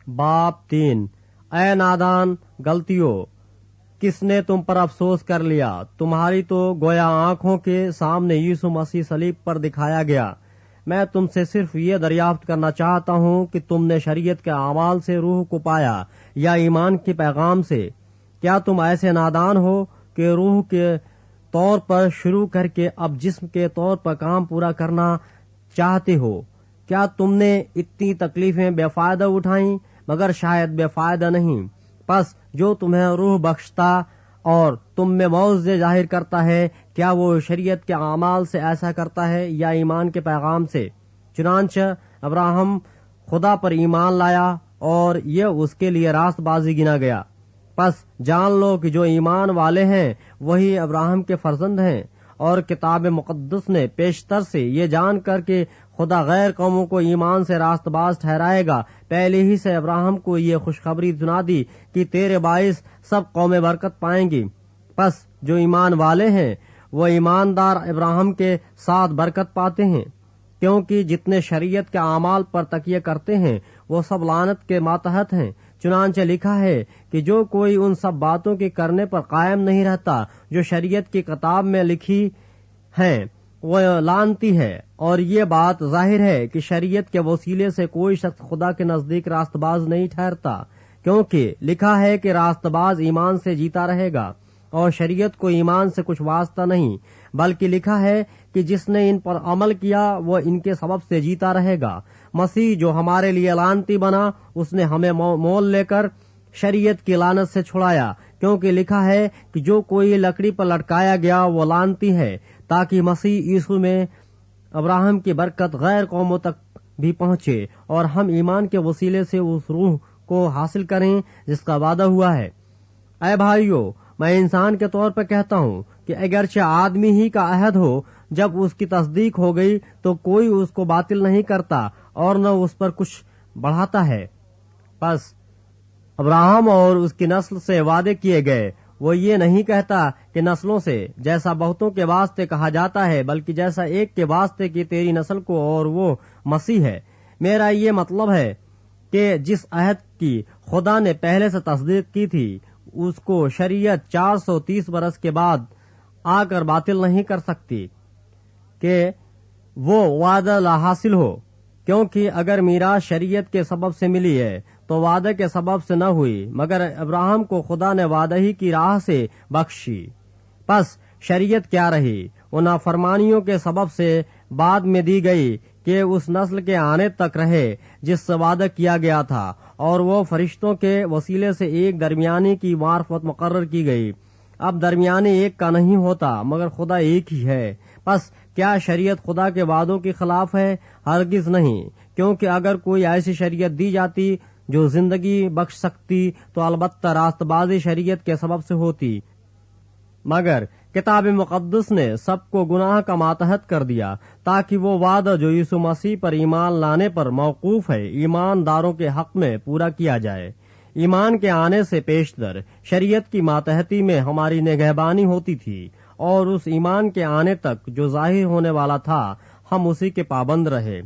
बाब 3। ऐ नादान गलतियों, किसने तुम पर अफसोस कर लिया? तुम्हारी तो गोया आंखों के सामने यीशु मसीह सलीब पर दिखाया गया। मैं तुमसे सिर्फ ये दरियाफ्त करना चाहता हूँ कि तुमने शरीयत के अमाल से रूह को पाया या ईमान के पैगाम से? क्या तुम ऐसे नादान हो कि रूह के तौर पर शुरू करके अब जिस्म के तौर पर काम पूरा करना चाहते हो? क्या तुमने इतनी तकलीफें बेफायदा उठाई? मगर शायद बेफायदा नहीं। बस जो तुम्हें रूह बख्शता और तुम में मौजे जाहिर करता है, क्या वो शरीयत के अमाल से ऐसा करता है या ईमान के पैगाम से? चुनांचे अब्राहम खुदा पर ईमान लाया और ये उसके लिए रास्तबाजी गिना गया। बस जान लो कि जो ईमान वाले हैं वही अब्राहम के फर्जंद हैं। और किताब मुकद्दस ने पेशतर से ये जान कर के खुदा गैर कौमों को ईमान से रास्तबाज ठहराएगा, पहले ही से अब्राहम को ये खुशखबरी सुना दी कि तेरे बाइस सब कौमें बरकत पाएंगी। बस जो ईमान वाले हैं वो ईमानदार अब्राहम के साथ बरकत पाते हैं, क्योंकि जितने शरीयत के अमाल पर तकिया करते हैं वो सब लानत के मातहत हैं। चुनांचे लिखा है कि जो कोई उन सब बातों के करने पर कायम नहीं रहता जो शरीयत की किताब में लिखी हैं, वो लानती है। और ये बात जाहिर है कि शरीयत के वसीले से कोई शख्स खुदा के नजदीक रास्तबाज नहीं ठहरता, क्योंकि लिखा है कि रास्तबाज ईमान से जीता रहेगा। और शरीयत को ईमान से कुछ वास्ता नहीं, बल्कि लिखा है कि जिसने इन पर अमल किया वो इनके सबब से जीता रहेगा। मसीह जो हमारे लिए लानती बना, उसने हमें मोल लेकर शरीयत की लानत से छुड़ाया, क्योंकि लिखा है कि जो कोई लकड़ी पर लटकाया गया वो लानती है, ताकि मसीह यीशु में अब्राहम की बरकत गैर कौमों तक भी पहुंचे और हम ईमान के वसीले से उस रूह को हासिल करें जिसका वादा हुआ है। ऐ भाइयों, मैं इंसान के तौर पर कहता हूँ कि अगरचे आदमी ही का अहद हो, जब उसकी तस्दीक हो गई तो कोई उसको बातिल नहीं करता और न उस पर कुछ बढ़ाता है। बस अब्राहम और उसकी नस्ल से वादे किए गए, वो ये नहीं कहता कि नस्लों से, जैसा बहुतों के वास्ते कहा जाता है, बल्कि जैसा एक के वास्ते कि तेरी नस्ल को, और वो मसीह है। मेरा ये मतलब है कि जिस अहद की खुदा ने पहले से तस्दीक की थी, उसको शरीयत 430 बरस के बाद आकर बातिल नहीं कर सकती कि वो वादा ला हासिल हो, क्योंकि अगर मीरास शरीयत के सबब से मिली है तो वादे के सबब से न हुई, मगर अब्राहम को खुदा ने वादा ही की राह से बख्शी। बस शरीयत क्या रही? वो नाफरमानियों के सबब से बाद में दी गई कि उस नस्ल के आने तक रहे जिससे वादा किया गया था, और वो फरिश्तों के वसीले से एक दरमियानी की मार्फत मुकर्रर की गई। अब दरमियानी एक का नहीं होता, मगर खुदा एक ही है। बस क्या शरीयत खुदा के वादों के खिलाफ है? हरगिज नहीं, क्योंकि अगर कोई ऐसी शरीयत दी जाती जो जिंदगी बख्श सकती तो अलबत्ता रास्तबाजी शरीयत के सबब से होती, मगर किताब मुकद्दस ने सबको गुनाह का मातहत कर दिया, ताकि वो वादा जो यीशु मसीह पर ईमान लाने पर मौकूफ है ईमानदारों के हक में पूरा किया जाए। ईमान के आने से पेशतर शरीयत की मातहती में हमारी निगहबानी होती थी, और उस ईमान के आने तक जो जाहिर होने वाला था हम उसी के पाबंद रहे।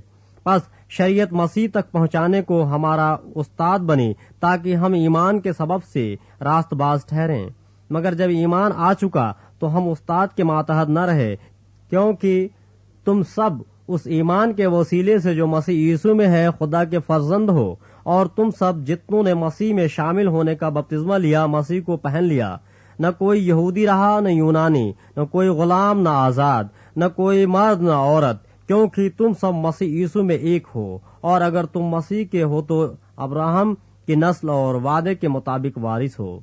बस शरीयत मसीह तक पहुंचाने को हमारा उस्ताद बनी, ताकि हम ईमान के सबब से रास्तबाज ठहरें। मगर जब ईमान आ चुका तो हम उस्ताद के मातहत न रहे, क्योंकि तुम सब उस ईमान के वसीले से जो मसीह यीशु में है खुदा के फर्जंद हो। और तुम सब जितनों ने मसीह में शामिल होने का बपतिस्मा लिया, मसीह को पहन लिया। न कोई यहूदी रहा न यूनानी, न कोई गुलाम न आजाद, न कोई मर्द न औरत, क्योंकि तुम सब मसीह यीशु में एक हो। और अगर तुम मसीह के हो तो अब्राहम की नस्ल और वादे के मुताबिक वारिस हो।